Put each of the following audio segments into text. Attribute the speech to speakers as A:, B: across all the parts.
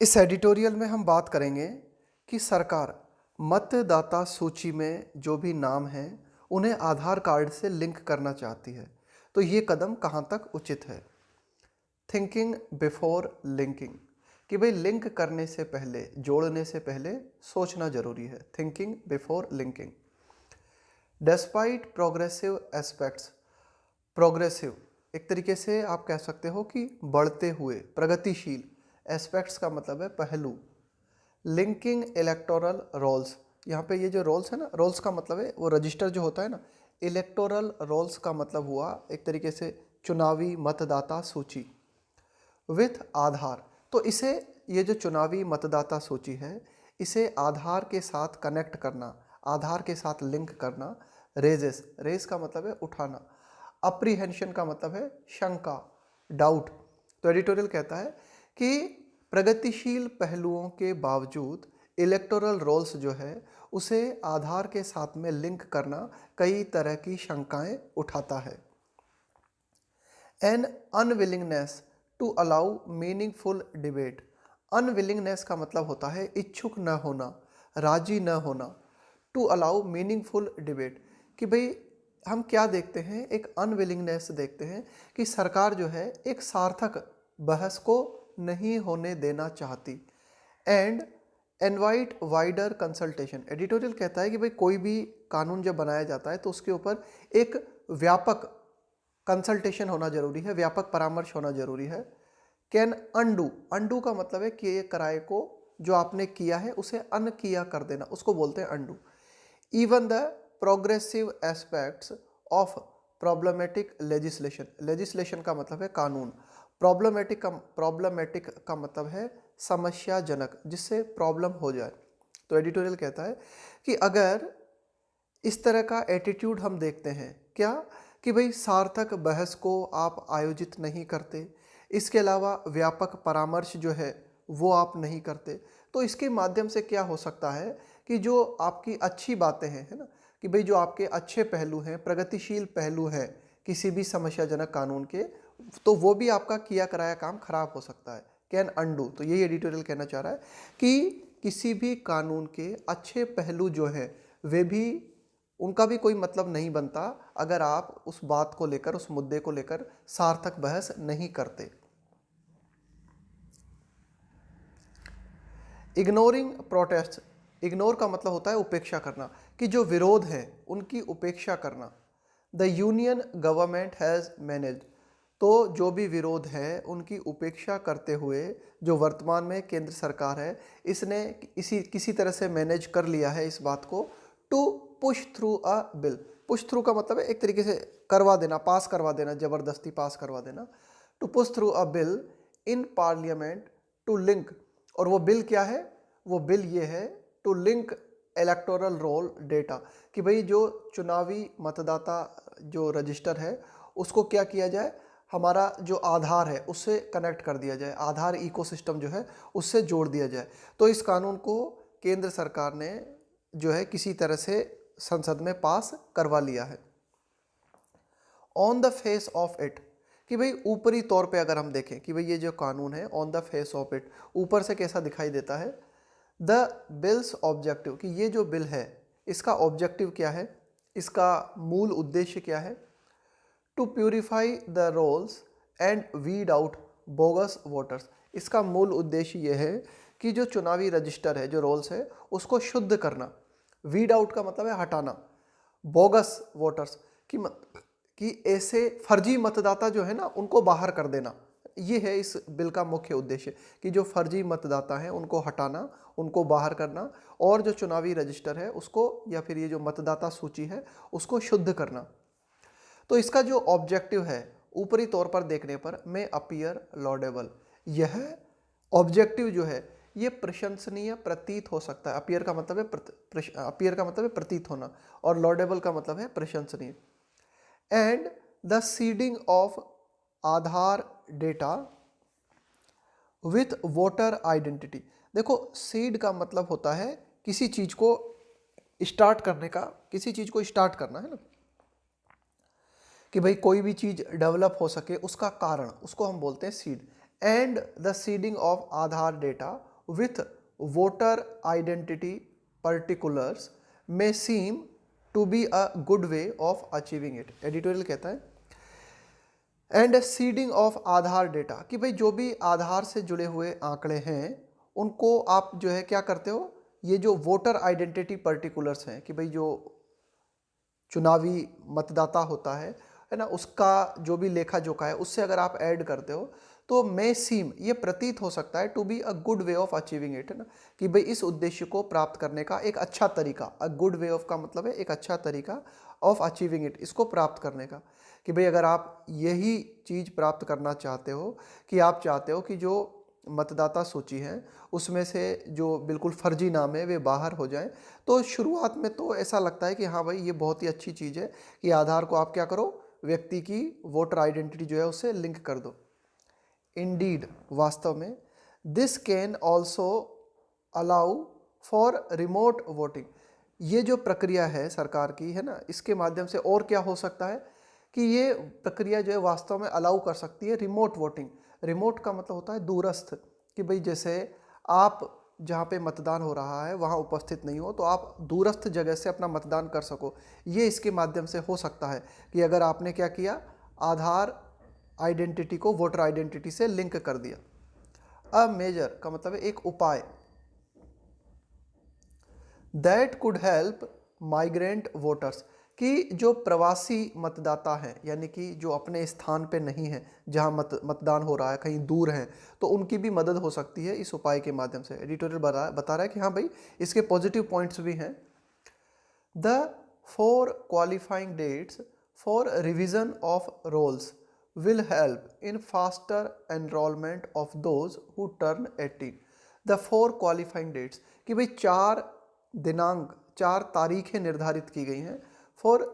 A: इस एडिटोरियल में हम बात करेंगे कि सरकार मतदाता सूची में जो भी नाम हैं उन्हें आधार कार्ड से लिंक करना चाहती है। तो ये कदम कहाँ तक उचित है। थिंकिंग बिफोर लिंकिंग, कि भाई लिंक करने से पहले, जोड़ने से पहले सोचना जरूरी है। Thinking before linking. Despite progressive aspects, progressive एक तरीके से आप कह सकते हो कि बढ़ते हुए, प्रगतिशील। एस्पेक्ट्स का मतलब है पहलू। लिंकिंग इलेक्टोरल रोल्स, यहाँ पे ये जो रोल्स है ना, रोल्स का मतलब है वो रजिस्टर जो होता है ना। इलेक्टोरल रोल्स का मतलब हुआ एक तरीके से चुनावी मतदाता सूची। विथ आधार, तो इसे, ये जो चुनावी मतदाता सूची है, इसे आधार के साथ कनेक्ट करना, आधार के साथ लिंक करना। रेजेस, रेस का मतलब है उठाना। अप्रीहेंशन का मतलब है शंका, डाउट। तो एडिटोरियल कहता है कि प्रगतिशील पहलुओं के बावजूद इलेक्टोरल रोल्स जो है उसे आधार के साथ में लिंक करना कई तरह की शंकाएं उठाता है। An unwillingness to allow meaningful debate. Unwillingness का मतलब होता है इच्छुक न होना, राजी न होना। टू अलाउ मीनिंगफुल डिबेट, कि भाई हम क्या देखते हैं, एक अनविलिंगनेस देखते हैं कि सरकार जो है एक सार्थक बहस को नहीं होने देना चाहती। And invite wider consultation, editorial कहता है कि भाई कोई भी कानून जब बनाया जाता है तो उसके ऊपर एक व्यापक कंसल्टेशन होना जरूरी है, व्यापक परामर्श होना जरूरी है। कैन अंडू, अंडू का मतलब है कि कराए को, जो आपने किया है उसे अन किया कर देना, उसको बोलते हैं undo. Even the progressive aspects of problematic legislation, legislation का मतलब है कानून। प्रॉब्लमेटिक का मतलब है समस्याजनक, जिससे प्रॉब्लम हो जाए। तो एडिटोरियल कहता है कि अगर इस तरह का एटीट्यूड हम देखते हैं क्या, कि भाई सार्थक बहस को आप आयोजित नहीं करते, इसके अलावा व्यापक परामर्श जो है वो आप नहीं करते, तो इसके माध्यम से क्या हो सकता है कि जो आपकी अच्छी बातें हैं, है ना, कि भाई जो आपके अच्छे पहलू हैं, प्रगतिशील पहलू हैं किसी भी समस्याजनक कानून के, तो वो भी आपका किया कराया काम खराब हो सकता है। कैन अंडू, तो यही एडिटोरियल कहना चाह रहा है कि किसी भी कानून के अच्छे पहलू जो हैं वे भी, उनका भी कोई मतलब नहीं बनता अगर आप उस बात को लेकर, उस मुद्दे को लेकर सार्थक बहस नहीं करते। इग्नोरिंग प्रोटेस्ट, इग्नोर का मतलब होता है उपेक्षा करना, कि जो विरोध है उनकी उपेक्षा करना। The union government has managed, तो जो भी विरोध है उनकी उपेक्षा करते हुए जो वर्तमान में केंद्र सरकार है, इसने किसी तरह से मैनेज कर लिया है इस बात को। To push through a bill, push through का मतलब है एक तरीके से करवा देना, पास करवा देना, जबरदस्ती पास करवा देना। To push through a bill in parliament to link, और वो बिल क्या है, वो बिल ये है to link electoral roll data, कि भाई जो चुनावी मतदाता जो रजिस्टर है उसको क्या किया जाए, हमारा जो आधार है उससे कनेक्ट कर दिया जाए, आधार इकोसिस्टम जो है उससे जोड़ दिया जाए। तो इस कानून को केंद्र सरकार ने जो है किसी तरह से संसद में पास करवा लिया है। On the face of it, कि भाई ऊपरी तौर पे अगर हम देखें कि भाई ये जो कानून है, on the face of it, ऊपर से कैसा दिखाई देता है। द बिल्स ऑब्जेक्टिव, कि ये जो बिल है इसका ऑब्जेक्टिव क्या है, इसका मूल उद्देश्य क्या है। To purify the rolls and weed out bogus voters, इसका मूल उद्देश्य यह है कि जो चुनावी रजिस्टर है, जो रोल्स है, उसको शुद्ध करना। वीड आउट का मतलब है हटाना। बोगस वोटर्स, कि ऐसे फर्जी मतदाता जो है ना उनको बाहर कर देना, ये है इस बिल का मुख्य उद्देश्य, कि जो फर्जी मतदाता हैं उनको हटाना, उनको बाहर करना, और जो चुनावी रजिस्टर है उसको, या फिर ये जो मतदाता सूची है उसको शुद्ध करना। तो इसका जो ऑब्जेक्टिव है ऊपरी तौर पर देखने पर में अपीयर लॉडेबल, यह ऑब्जेक्टिव जो है ये प्रशंसनीय प्रतीत हो सकता है। अपीयर का मतलब है अपीयर का मतलब है प्रतीत होना, और लॉडेबल का मतलब है प्रशंसनीय। And the seeding of Aadhaar data with voter identity, देखो सीड का मतलब होता है किसी चीज को स्टार्ट करने का, किसी चीज को स्टार्ट करना है ना, कि भाई कोई भी चीज डेवलप हो सके उसका कारण, उसको हम बोलते हैं seed. And the seeding of Aadhaar data with voter identity particulars may seem to be a good way of achieving it। Editorial कहता है and seeding of Aadhaar data, कि भाई जो भी आधार से जुड़े हुए आंकड़े हैं उनको आप जो है क्या करते हो, ये जो वोटर आइडेंटिटी पर्टिकुलर्स हैं कि भाई जो चुनावी मतदाता होता है ना, उसका जो भी लेखा जोखा है उससे अगर आप ऐड करते हो तो मे सीम, ये प्रतीत हो सकता है, to be a good way of achieving it, है ना, कि भाई इस उद्देश्य को प्राप्त करने का एक अच्छा तरीका, अ गुड वे ऑफ का मतलब है एक अच्छा तरीका, ऑफ अचीविंग इट, इसको प्राप्त करने का, कि भाई अगर आप यही चीज़ प्राप्त करना चाहते हो कि आप चाहते हो कि जो मतदाता सूची है उसमें से जो बिल्कुल फर्जी नाम है वे बाहर हो जाएं, तो शुरुआत में तो ऐसा लगता है कि हाँ भाई ये बहुत ही अच्छी चीज़ है कि आधार को आप क्या करो, व्यक्ति की वोटर आइडेंटिटी जो है उससे लिंक कर दो। इंडीड, वास्तव में, this can also allow for remote voting, ये जो प्रक्रिया है सरकार की, है ना, इसके माध्यम से और क्या हो सकता है कि ये प्रक्रिया जो है वास्तव में अलाउ कर सकती है रिमोट वोटिंग। रिमोट का मतलब होता है दूरस्थ, कि भाई जैसे आप जहाँ पे मतदान हो रहा है वहाँ उपस्थित नहीं हो तो आप दूरस्थ जगह से अपना मतदान कर सको, ये इसके माध्यम से हो सकता है कि अगर आपने क्या किया, आधार आइडेंटिटी को वोटर आइडेंटिटी से लिंक कर दिया। अ मेजर का मतलब है एक उपाय, that could help migrant voters, कि जो प्रवासी मतदाता हैं यानी कि जो अपने स्थान पे नहीं है जहां मतदान हो रहा है, कहीं दूर हैं, तो उनकी भी मदद हो सकती है इस उपाय के माध्यम से। एडिटोरियल बता रहा है कि हाँ भाई इसके पॉजिटिव पॉइंट्स भी हैं। The 4 qualifying dates for revision of rolls will help in faster enrollment of those who turn 18। The 4 qualifying dates, कि भाई 4 दिनांक, 4 तारीखें निर्धारित की गई हैं फॉर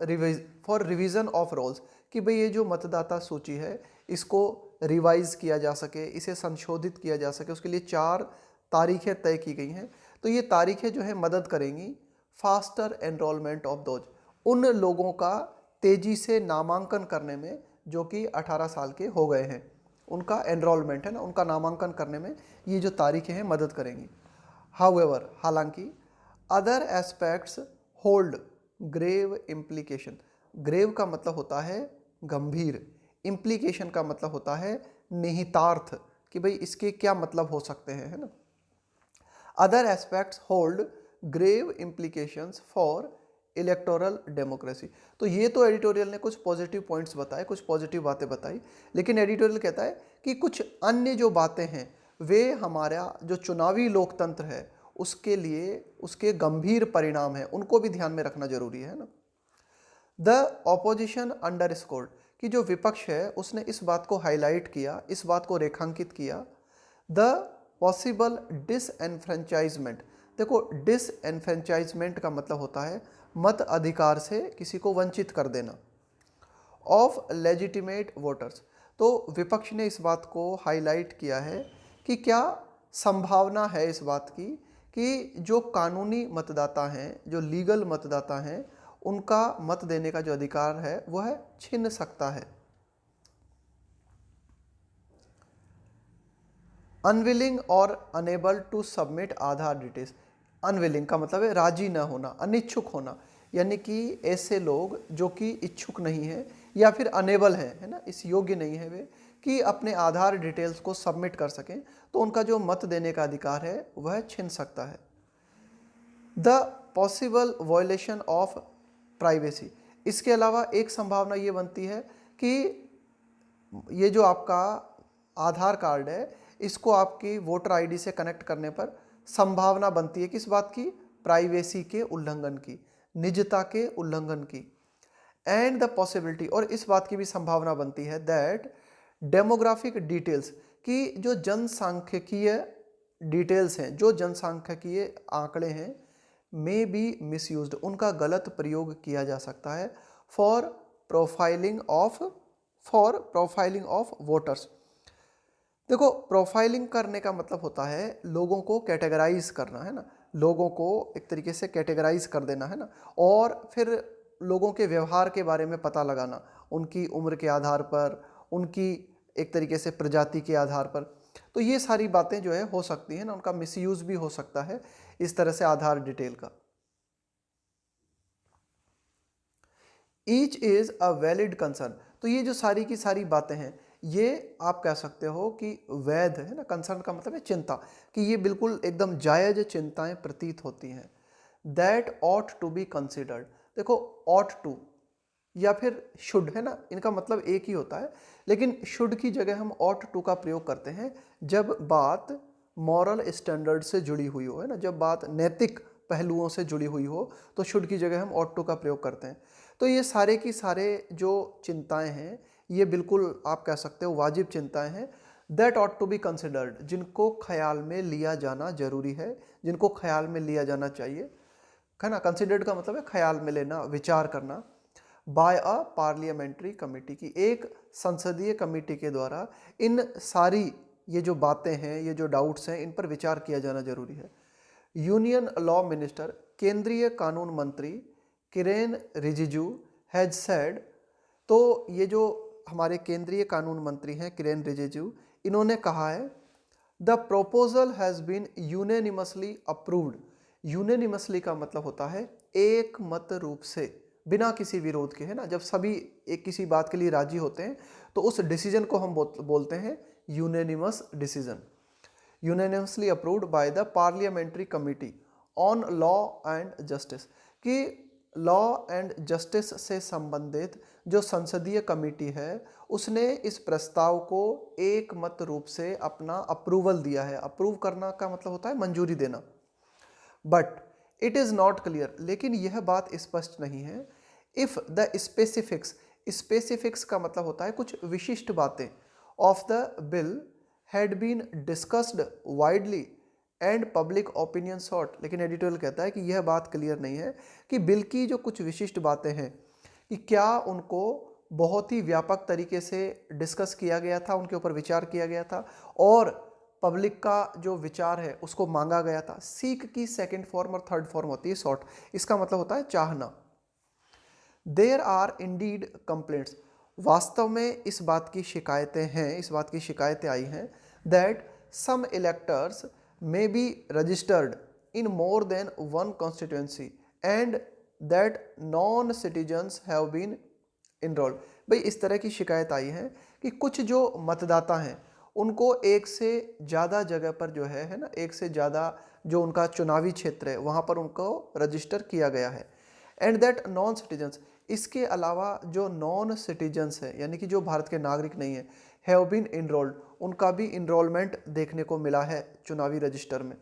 A: रिवीजन ऑफ रोल्स, कि भाई ये जो मतदाता सूची है इसको रिवाइज किया जा सके, इसे संशोधित किया जा सके, उसके लिए 4 तारीखें तय की गई हैं। तो ये तारीखें जो है मदद करेंगी फास्टर एनरोलमेंट ऑफ दोज, उन लोगों का तेजी से नामांकन करने में जो कि 18 साल के हो गए हैं, उनका एनरोलमेंट है ना, उनका नामांकन करने में ये जो तारीखें हैं मदद करेंगी। हाउएवर, हालांकि, other aspects hold grave implication, grave का मतलब होता है गंभीर, इम्प्लीकेशन का मतलब होता है निहितार्थ, कि भाई इसके क्या मतलब हो सकते हैं, है ना। Other aspects hold grave implications for electoral democracy, तो ये तो एडिटोरियल ने कुछ पॉजिटिव पॉइंट्स बताए, कुछ पॉजिटिव बातें बताई, लेकिन एडिटोरियल कहता है कि कुछ अन्य जो बातें हैं वे हमारा जो चुनावी लोकतंत्र है उसके लिए उसके गंभीर परिणाम हैं, उनको भी ध्यान में रखना जरूरी है ना। द ऑपोजिशन अंडरस्कोर्ड, कि जो विपक्ष है उसने इस बात को हाईलाइट किया, इस बात को रेखांकित किया। द पॉसिबल डिसएनफ्रेंचाइजमेंट, देखो डिसएनफ्रेंचाइजमेंट का मतलब होता है मत अधिकार से किसी को वंचित कर देना, ऑफ लेजिटिमेट वोटर्स, तो विपक्ष ने इस बात को हाईलाइट किया है कि क्या संभावना है इस बात की कि जो कानूनी मतदाता हैं, जो लीगल मतदाता हैं, उनका मत देने का जो अधिकार है वह छिन सकता है। अनविलिंग और unable to submit Aadhaar details, unwilling का मतलब है राजी न होना, अनिच्छुक होना, यानी कि ऐसे लोग जो कि इच्छुक नहीं हैं या फिर अनेबल हैं, है ना, इस योग्य नहीं है वे कि अपने आधार डिटेल्स को सबमिट कर सकें, तो उनका जो मत देने का अधिकार है वह छिन सकता है। The possible violation of privacy, इसके अलावा एक संभावना ये बनती है कि ये जो आपका आधार कार्ड है इसको आपकी वोटर आईडी से कनेक्ट करने पर संभावना बनती है किस बात की, प्राइवेसी के उल्लंघन की, निजता के उल्लंघन की। एंड द पॉसिबिलिटी, और इस बात की भी संभावना बनती है दैट डेमोग्राफिक डिटेल्स, की जो जनसांख्यिकीय डिटेल्स हैं, जो जनसांख्यिकीय आंकड़े हैं, मे बी मिसयूज्ड, उनका गलत प्रयोग किया जा सकता है फॉर प्रोफाइलिंग ऑफ वोटर्स। देखो प्रोफाइलिंग करने का मतलब होता है लोगों को कैटेगराइज करना, है ना, लोगों को एक तरीके से कैटेगराइज कर देना, है ना, और फिर लोगों के व्यवहार के बारे में पता लगाना, उनकी उम्र के आधार पर, उनकी एक तरीके से प्रजाति के आधार पर। तो ये सारी बातें जो है हो सकती हैं ना, उनका मिसयूज भी हो सकता है इस तरह से आधार डिटेल का। Each is a valid concern, तो ये जो सारी की सारी बातें हैं ये आप कह सकते हो कि वैध है ना, कंसर्न का मतलब है चिंता, कि ये बिल्कुल एकदम जायज चिंताएं प्रतीत होती हैं। That ought to be considered, देखो ऑट टू या फिर शुड है ना, इनका मतलब एक ही होता है, लेकिन शुड की जगह हम ऑट टू का प्रयोग करते हैं जब बात मॉरल स्टैंडर्ड से जुड़ी हुई हो, है ना, जब बात नैतिक पहलुओं से जुड़ी हुई हो तो शुड की जगह हम ऑट टू का प्रयोग करते हैं। तो ये सारे की सारे जो चिंताएं हैं ये बिल्कुल आप कह सकते हो वाजिब चिंताएं हैं। That ought to be considered, जिनको ख्याल में लिया जाना जरूरी है, जिनको ख्याल में लिया जाना चाहिए, है ना। कंसिडर्ड का मतलब है ख्याल में लेना, विचार करना। बाय अ पार्लियामेंट्री कमेटी, की एक संसदीय कमेटी के द्वारा इन सारी ये जो बातें हैं, ये जो डाउट्स हैं, इन पर विचार किया जाना जरूरी है। यूनियन लॉ मिनिस्टर, केंद्रीय कानून मंत्री किरेन रिजिजू हैज सेड, तो ये जो हमारे केंद्रीय कानून मंत्री हैं किरेन रिजिजू, इन्होंने कहा है the proposal has been unanimously approved. Unanimously का मतलब होता है एक मत रूप से, बिना किसी विरोध के, है ना, जब सभी एक किसी बात के लिए राजी होते हैं तो उस डिसीजन को हम बोलते हैं unanimous decision. Unanimously approved by the parliamentary committee on law and justice, कि लॉ एंड जस्टिस से संबंधित जो संसदीय कमेटी है उसने इस प्रस्ताव को एक मत रूप से अपना अप्रूवल दिया है। अप्रूव करना का मतलब होता है मंजूरी देना। But it is not clear, लेकिन यह बात स्पष्ट नहीं है, इफ द स्पेसिफिक्स, स्पेसिफिक्स का मतलब होता है कुछ विशिष्ट बातें, of the bill had been discussed widely and public opinion sought, लेकिन एडिटोरियल कहता है कि यह बात क्लियर नहीं है कि बिल की जो कुछ विशिष्ट बातें हैं कि क्या उनको बहुत ही व्यापक तरीके से डिस्कस किया गया था, उनके ऊपर विचार किया गया था और पब्लिक का जो विचार है उसको मांगा गया था। सीक की सेकंड फॉर्म और थर्ड फॉर्म होती है सॉट, इसका मतलब होता है चाहना। देयर आर इंडीड कंप्लेंट्स, वास्तव में इस बात की शिकायतें हैं, इस बात की शिकायतें आई हैं that some electors may be registered in more than one constituency and that non-citizens have been enrolled। भाई इस तरह की शिकायत आई है कि कुछ जो मतदाता हैं उनको एक से ज़्यादा जगह पर जो है ना, एक से ज़्यादा जो उनका चुनावी क्षेत्र है वहाँ पर उनको रजिस्टर किया गया है। एंड दैट नॉन सिटीजन्स, इसके अलावा जो नॉन सिटीजन्स हैं यानी कि जो भारत के नागरिक नहीं हैं, हैव बीन इनरोल्ड, उनका भी इनरोलमेंट देखने को मिला है चुनावी रजिस्टर में,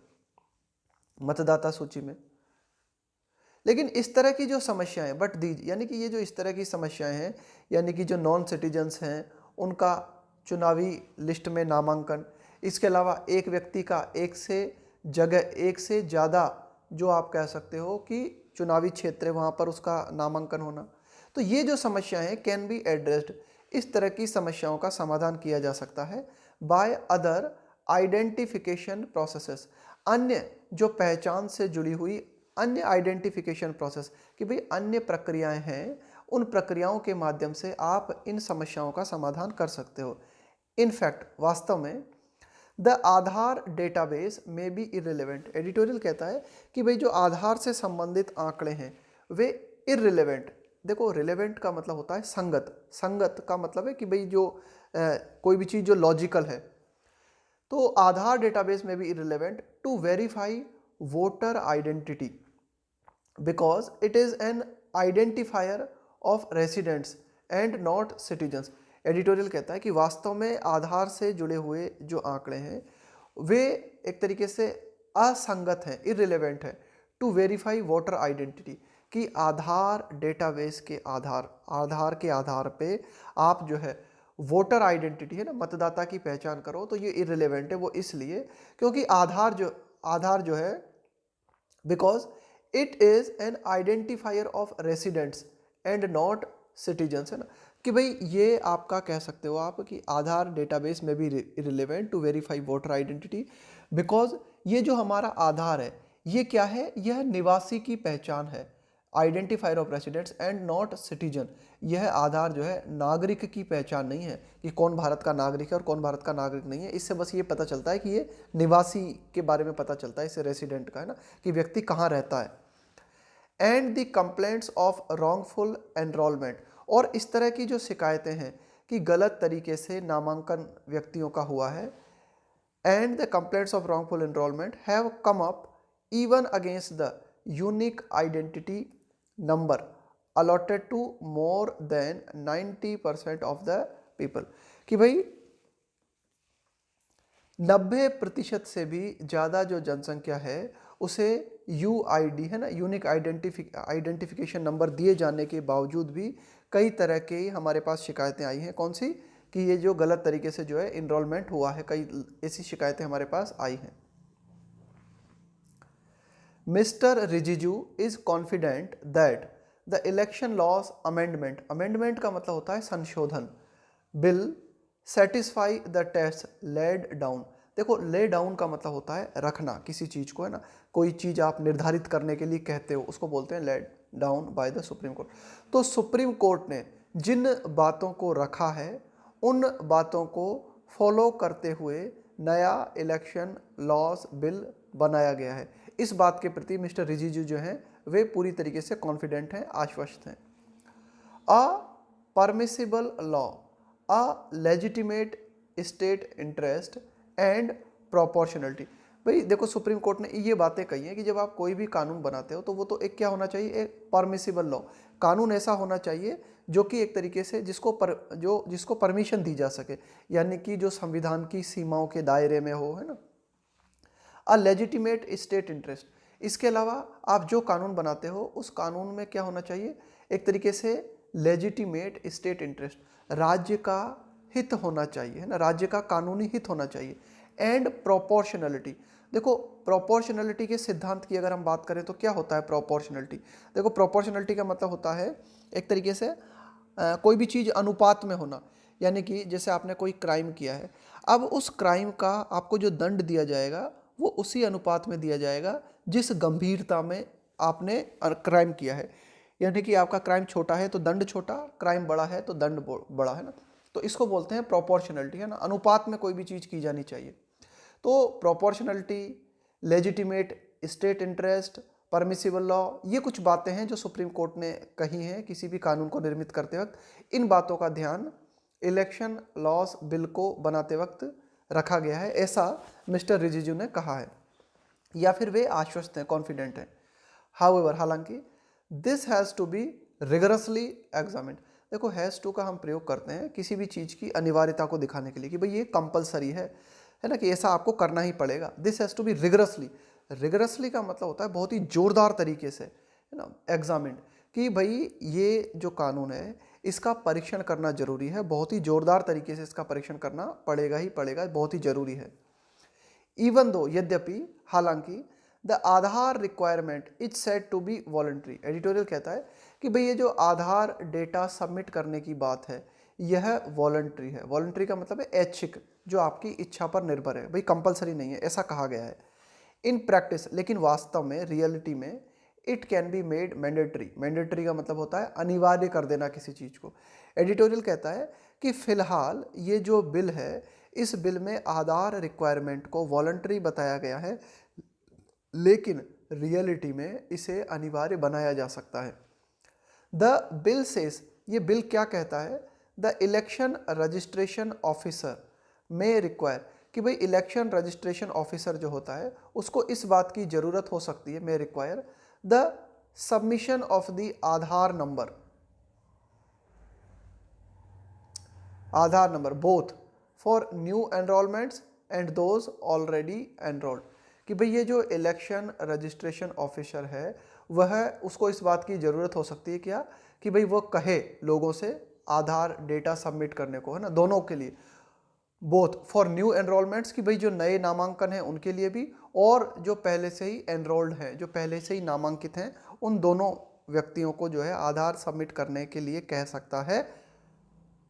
A: मतदाता सूची में। लेकिन इस तरह की जो समस्याएं, बट दीज यानी कि ये जो इस तरह की समस्याएं हैं, यानी कि जो नॉन सिटीजन्स हैं उनका चुनावी लिस्ट में नामांकन, इसके अलावा एक व्यक्ति का एक से ज़्यादा जो आप कह सकते हो कि चुनावी क्षेत्र है वहाँ पर उसका नामांकन होना, तो ये जो समस्याएं हैं कैन बी एड्रेस्ड, इस तरह की समस्याओं का समाधान किया जा सकता है बाय अदर आइडेंटिफिकेशन प्रोसेसेस, अन्य जो पहचान से जुड़ी हुई अन्य आइडेंटिफिकेशन प्रोसेस, कि भाई अन्य प्रक्रियाएं हैं, उन प्रक्रियाओं के माध्यम से आप इन समस्याओं का समाधान कर सकते हो। इनफैक्ट वास्तव में द आधार डेटाबेस में बी इररिलेवेंट, एडिटोरियल कहता है कि भाई जो आधार से संबंधित आंकड़े हैं वे इररिलेवेंट, देखो रिलेवेंट का मतलब होता है संगत, संगत का मतलब है कि भाई जो कोई भी चीज़ जो लॉजिकल है, तो आधार डेटाबेस में भी irrelevant to verify voter identity because it is an identifier of residents and not citizens. Editorial कहता है कि वास्तव में आधार से जुड़े हुए जो आंकड़े हैं वे एक तरीके से असंगत हैं, इररिलेवेंट है टू वेरीफाई वोटर आइडेंटिटी, कि आधार डेटाबेस के आधार के आधार पे आप जो है वोटर आइडेंटिटी है ना, मतदाता की पहचान करो, तो ये इररिलेवेंट है। वो इसलिए क्योंकि आधार जो है because it is an identifier of residents and not citizens, है ना, कि भाई ये आपका कह सकते हो आप कि आधार डेटाबेस में भी irrelevant to verify voter identity because ये जो हमारा आधार है ये क्या है, यह निवासी की पहचान है। Identifier of residents and not citizen. यह आधार जो है नागरिक की पहचान नहीं है कि कौन भारत का नागरिक है और कौन भारत का नागरिक नहीं है। इससे बस ये पता चलता है कि ये निवासी के बारे में पता चलता है, इससे रेसिडेंट का, है ना, कि व्यक्ति कहाँ रहता है। And the complaints of wrongful enrolment, और इस तरह की जो शिकायतें हैं कि गलत तरीके से नामांकन व्यक्तियों का हुआ है, and the complaints of wrongful enrolment have come up even against the unique identity number allotted to more than 90% of the people, कि भाई 90% से भी ज़्यादा जो जनसंख्या है उसे UID, है ना, यूनिक आइडेंटिफिकेशन नंबर दिए जाने के बावजूद भी कई तरह के हमारे पास शिकायतें आई हैं। कौन सी? कि ये जो गलत तरीके से जो है इनरोलमेंट हुआ है, कई ऐसी शिकायतें हमारे पास आई हैं। Mr. Rijiju is confident that the election laws amendment का मतलब होता है संशोधन, bill satisfy the tests laid down। देखो, lay down का मतलब होता है रखना किसी चीज को, है ना, कोई चीज आप निर्धारित करने के लिए कहते हो उसको बोलते हैं laid down by the supreme court. तो सुप्रीम कोर्ट ने जिन बातों को रखा है उन बातों को फॉलो करते हुए नया इलेक्शन लॉज बिल बनाया गया है। इस बात के प्रति मिस्टर रिजिजू जो हैं वे पूरी तरीके से कॉन्फिडेंट हैं, आश्वस्त हैं। A permissible law, a legitimate state interest and proportionality. भाई देखो, सुप्रीम कोर्ट ने ये बातें कही हैं कि जब आप कोई भी कानून बनाते हो तो वो तो एक क्या होना चाहिए, एक परमिसिबल लॉ, कानून ऐसा होना चाहिए जो कि एक तरीके से जिसको परमिशन दी जा सके, यानी कि जो संविधान की सीमाओं के दायरे में हो, है ना। अ लेजिटिमेट स्टेट इंटरेस्ट, इसके अलावा आप जो कानून बनाते हो उस कानून में क्या होना चाहिए, एक तरीके से लेजिटिमेट स्टेट इंटरेस्ट, राज्य का हित होना चाहिए, है ना, राज्य का कानूनी हित होना चाहिए। एंड प्रोपोर्शनलिटी, देखो प्रोपोर्शनलिटी के सिद्धांत की अगर हम बात करें तो क्या होता है प्रोपोर्शनलिटी। देखो, प्रोपोर्शनलिटी का मतलब होता है एक तरीके से कोई भी चीज़ अनुपात में होना, यानी कि जैसे आपने कोई क्राइम किया है, अब उस क्राइम का आपको जो दंड दिया जाएगा वो उसी अनुपात में दिया जाएगा जिस गंभीरता में आपने क्राइम किया है। यानी कि आपका क्राइम छोटा है तो दंड छोटा, क्राइम बड़ा है तो दंड बड़ा, है ना। तो इसको बोलते हैं प्रोपोर्शनलिटी, है ना, अनुपात में कोई भी चीज़ की जानी चाहिए। तो proportionality, legitimate state interest, permissible law, ये कुछ बातें हैं जो सुप्रीम कोर्ट ने कही हैं किसी भी कानून को निर्मित करते वक्त। इन बातों का ध्यान इलेक्शन लॉस बिल को बनाते वक्त रखा गया है, ऐसा मिस्टर रिजिजू ने कहा है, या फिर वे आश्वस्त हैं, कॉन्फिडेंट हैं। हाउएवर, हालांकि this has to be rigorously examined. देखो, हैज़ टू का हम प्रयोग करते हैं किसी भी चीज़ की अनिवार्यता को दिखाने के लिए कि भाई ये कंपलसरी है ना, कि ऐसा आपको करना ही पड़ेगा। This has to be rigorously, rigorously का मतलब होता है बहुत ही जोरदार तरीके से, है ना, एग्जामिन्ड, कि भाई ये जो कानून है इसका परीक्षण करना जरूरी है, बहुत ही जोरदार तरीके से इसका परीक्षण करना पड़ेगा ही पड़ेगा, बहुत ही जरूरी है। इवन दो, यद्यपि, हालांकि, the Aadhaar requirement is said to be voluntary. Editorial कहता है कि भाई ये जो आधार डेटा सबमिट करने की बात है यह वॉलंटरी है। वॉलंटरी का मतलब है ऐच्छिक, जो आपकी इच्छा पर निर्भर है, भाई कंपलसरी नहीं है, ऐसा कहा गया है। इन प्रैक्टिस, लेकिन वास्तव में, रियलिटी में, it can be made mandatory. Mandatory का मतलब होता है अनिवार्य कर देना किसी चीज़ को। एडिटोरियल कहता है कि फिलहाल ये जो बिल है इस बिल में आधार रिक्वायरमेंट को वॉलंटरी बताया गया है, लेकिन रियलिटी में इसे अनिवार्य बनाया जा सकता है। द बिल सेज, ये बिल क्या कहता है, द इलेक्शन रजिस्ट्रेशन ऑफिसर में रिक्वायर, कि भाई इलेक्शन रजिस्ट्रेशन ऑफिसर जो होता है उसको इस बात की ज़रूरत हो सकती है, में require the submission of the Aadhaar number both for new enrolments and those already enrolled. कि भाई ये जो इलेक्शन रजिस्ट्रेशन ऑफिसर है वह, उसको इस बात की ज़रूरत हो सकती है क्या, कि भाई वो कहे लोगों से आधार डेटा सबमिट करने को, है ना, दोनों के लिए, बोथ फॉर न्यू एनरोलमेंट्स, कि भाई जो नए नामांकन हैं उनके लिए भी, और जो पहले से ही एनरोल्ड हैं, जो पहले से ही नामांकित हैं, उन दोनों व्यक्तियों को जो है आधार सबमिट करने के लिए कह सकता है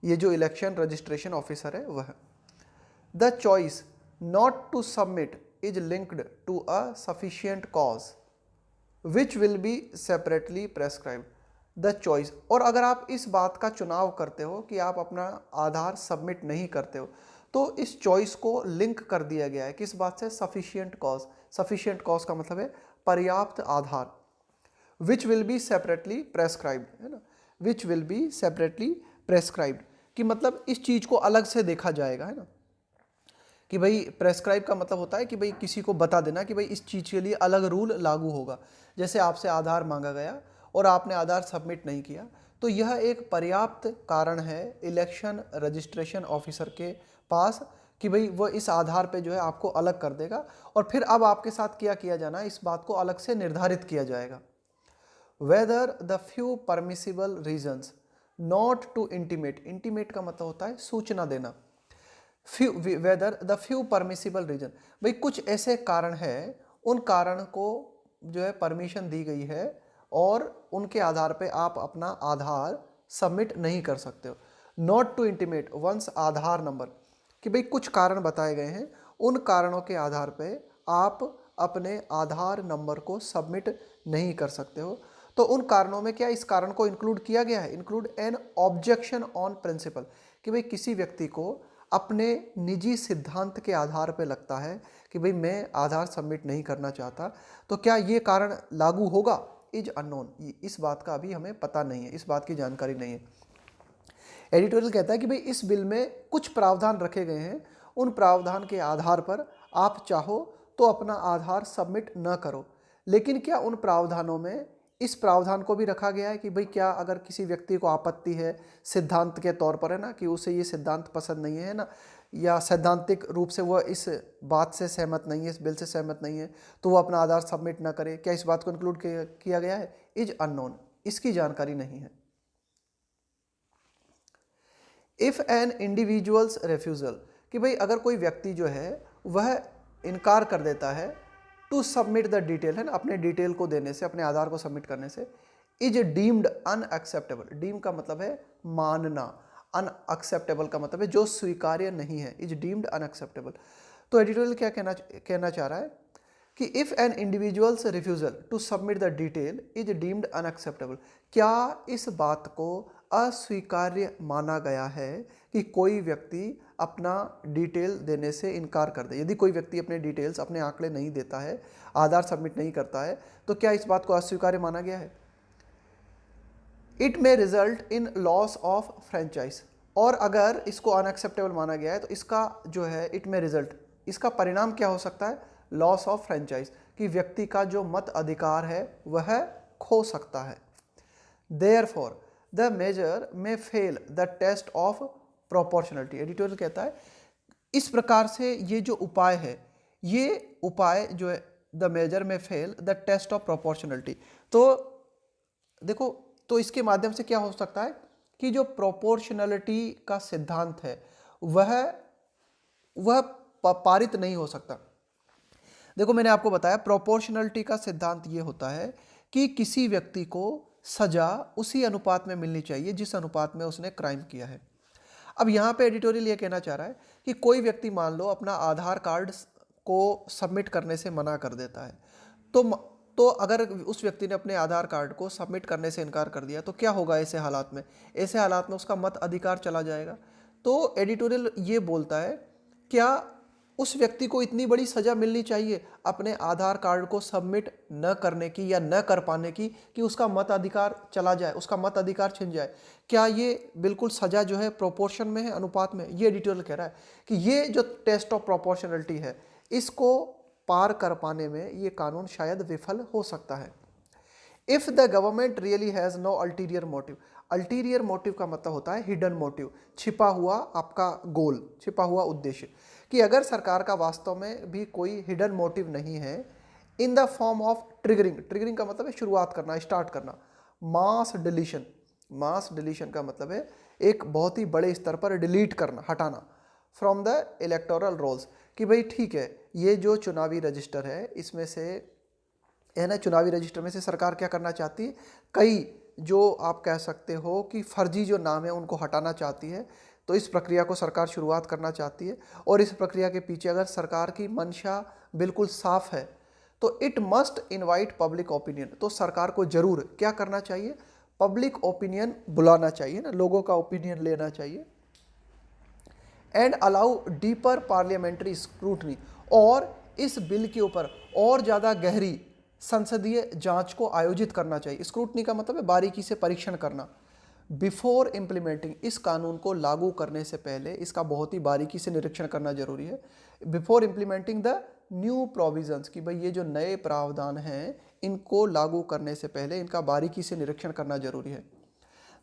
A: ये जो इलेक्शन रजिस्ट्रेशन ऑफिसर है वह। The choice not to submit is linked to a sufficient cause. Which will be separately prescribed the choice. और अगर आप इस बात का चुनाव करते हो कि आप अपना आधार सबमिट नहीं करते हो, तो इस चॉइस को लिंक कर दिया गया है किस बात से? Sufficient cause. सफिशिएंट कॉज का मतलब है पर्याप्त आधार। Which will be separately prescribed, है ना, which will be separately prescribed कि मतलब इस चीज को अलग से देखा जाएगा, है ना, कि भाई प्रेस्क्राइब का मतलब होता है कि भाई किसी को बता देना कि भाई इस चीज़ के लिए अलग रूल लागू होगा। जैसे आपसे आधार मांगा गया और आपने आधार सबमिट नहीं किया, तो यह एक पर्याप्त कारण है इलेक्शन रजिस्ट्रेशन ऑफिसर के पास कि भाई वह इस आधार पे जो है आपको अलग कर देगा। और फिर अब आपके साथ क्या किया जाना है, इस बात को अलग से निर्धारित किया जाएगा। Whether the few permissible reasons not to intimate, intimate का मतलब होता है सूचना देना। Whether the few permissible reason, भाई कुछ ऐसे कारण हैं, उन कारण को जो है परमिशन दी गई है और उनके आधार पे आप अपना आधार सबमिट नहीं कर सकते हो। Not to intimate once Aadhaar number, कि भाई कुछ कारण बताए गए हैं, उन कारणों के आधार पे आप अपने आधार नंबर को सबमिट नहीं कर सकते हो। तो उन कारणों में क्या इस कारण को इंक्लूड किया गया है? Include an objection on principle, कि भाई किसी व्यक्ति को अपने निजी सिद्धांत के आधार पर लगता है कि भाई मैं आधार सबमिट नहीं करना चाहता, तो क्या ये कारण लागू होगा? इज अननोन, इस बात का अभी हमें पता नहीं है, इस बात की जानकारी नहीं है। एडिटोरियल कहता है कि भाई इस बिल में कुछ प्रावधान रखे गए हैं, उन प्रावधान के आधार पर आप चाहो तो अपना आधार सबमिट न करो, लेकिन क्या उन प्रावधानों में इस प्रावधान को भी रखा गया है कि भाई क्या अगर किसी व्यक्ति को आपत्ति है सिद्धांत के तौर पर, है ना, कि उसे ये सिद्धांत पसंद नहीं है ना, या सैद्धांतिक रूप से वह इस बात से सहमत नहीं है, इस बिल से सहमत नहीं है, तो वह अपना आधार सबमिट ना करे, क्या इस बात को इंक्लूड किया गया है? इज अननोन, इसकी जानकारी नहीं है। इफ एन इंडिविजुअल्स रेफ्यूजल, कि भाई अगर कोई व्यक्ति जो है वह इनकार कर देता है टू सबमिट द डिटेल, है ना, अपने डिटेल को देने से, अपने आधार को सबमिट करने से, इज डीम्ड अनएक्सेप्टेबल। डीम का मतलब है मानना, अनएक्सेप्टेबल का मतलब है जो स्वीकार्य नहीं है, इज डीम्ड अनएक्सेप्टेबल। तो एडिटोरियल क्या कहना चाह रहा है कि if an individual's refusal to submit the detail is deemed unacceptable, क्या इस बात को अस्वीकार्य माना गया है कि कोई व्यक्ति अपना डिटेल देने से इनकार कर दे? यदि कोई व्यक्ति अपने डिटेल्स, अपने आंकड़े नहीं देता है, आधार सबमिट नहीं करता है, तो क्या इस बात को अस्वीकार्य माना गया है? It may result in loss of franchise, और अगर इसको अनएक्सेप्टेबल माना गया है तो इसका जो है इट मे रिजल्ट, इसका परिणाम क्या हो सकता है? लॉस ऑफ फ्रेंचाइज, कि व्यक्ति का जो मत अधिकार है वह खो सकता है। Therefore the measure may fail the test of proportionality. Editorial कहता है इस प्रकार से ये जो उपाय है, ये उपाय जो है the measure may fail the test of proportionality. तो देखो, तो इसके माध्यम से क्या हो सकता है कि जो प्रोपोर्शनलिटी का सिद्धांत है वह पारित नहीं हो सकता। देखो, मैंने आपको बताया प्रोपोर्शनलिटी का सिद्धांत ये होता है कि किसी व्यक्ति को सजा उसी अनुपात में मिलनी चाहिए जिस अनुपात में उसने क्राइम किया है। अब यहाँ पे एडिटोरियल ये कहना चाह रहा है कि कोई व्यक्ति मान लो अपना आधार कार्ड को सबमिट करने से मना कर देता है, तो अगर उस व्यक्ति ने अपने आधार कार्ड को सबमिट करने से इनकार कर दिया तो क्या होगा ऐसे हालात में? ऐसे हालात में उसका मत अधिकार चला जाएगा। तो एडिटोरियल ये बोलता है क्या उस व्यक्ति को इतनी बड़ी सजा मिलनी चाहिए अपने आधार कार्ड को सबमिट न करने की या न कर पाने की कि उसका मत अधिकार चला जाए, उसका मत अधिकार छिन जाए? क्या ये बिल्कुल सजा जो है प्रोपोर्शन में है, अनुपात में? ये एडिटोरियल कह रहा है कि ये जो टेस्ट ऑफ प्रोपोर्शनलिटी है इसको पार कर पाने में ये कानून शायद विफल हो सकता है। If the government really has no ulterior motive, ulterior motive का मतलब होता है हिडन मोटिव, छिपा हुआ आपका गोल, छिपा हुआ उद्देश्य, कि अगर सरकार का वास्तव में भी कोई हिडन मोटिव नहीं है in the form of triggering, triggering का मतलब है शुरुआत करना, स्टार्ट करना, मास डिलीशन, मास डिलीशन का मतलब है एक बहुत ही बड़े स्तर पर डिलीट करना, हटाना, फ्रॉम द इलेक्टोरल रोल्स, कि भाई ठीक है ये जो चुनावी रजिस्टर है इसमें से, है ना, चुनावी रजिस्टर में से सरकार क्या करना चाहती है, कई जो आप कह सकते हो कि फर्जी जो नाम है उनको हटाना चाहती है। तो इस प्रक्रिया को सरकार शुरुआत करना चाहती है और इस प्रक्रिया के पीछे अगर सरकार की मंशा बिल्कुल साफ है तो it must invite public opinion, तो सरकार को जरूर क्या करना चाहिए, पब्लिक ओपिनियन बुलाना चाहिए ना, लोगों का ओपिनियन लेना चाहिए। And allow deeper parliamentary scrutiny, और इस बिल के ऊपर और ज़्यादा गहरी संसदीय जांच को आयोजित करना चाहिए। स्क्रूटनी का मतलब है बारीकी से परीक्षण करना। बिफोर इम्प्लीमेंटिंग, इस कानून को लागू करने से पहले इसका बहुत ही बारीकी से निरीक्षण करना जरूरी है। Before implementing the new provisions, कि भाई ये जो नए प्रावधान हैं इनको लागू करने से पहले इनका बारीकी से निरीक्षण करना जरूरी है।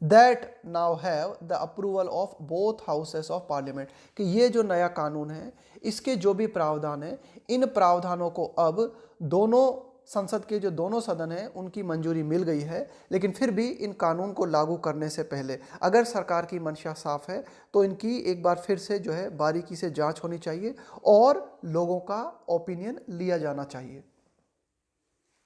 A: That now have the approval of both houses of parliament, कि ये जो नया कानून है इसके जो भी प्रावधान है, इन प्रावधानों को अब दोनों संसद के जो दोनों सदन हैं उनकी मंजूरी मिल गई है। लेकिन फिर भी इन कानून को लागू करने से पहले अगर सरकार की मंशा साफ है तो इनकी एक बार फिर से जो है बारीकी से जांच होनी चाहिए और लोगों का ओपिनियन लिया जाना चाहिए।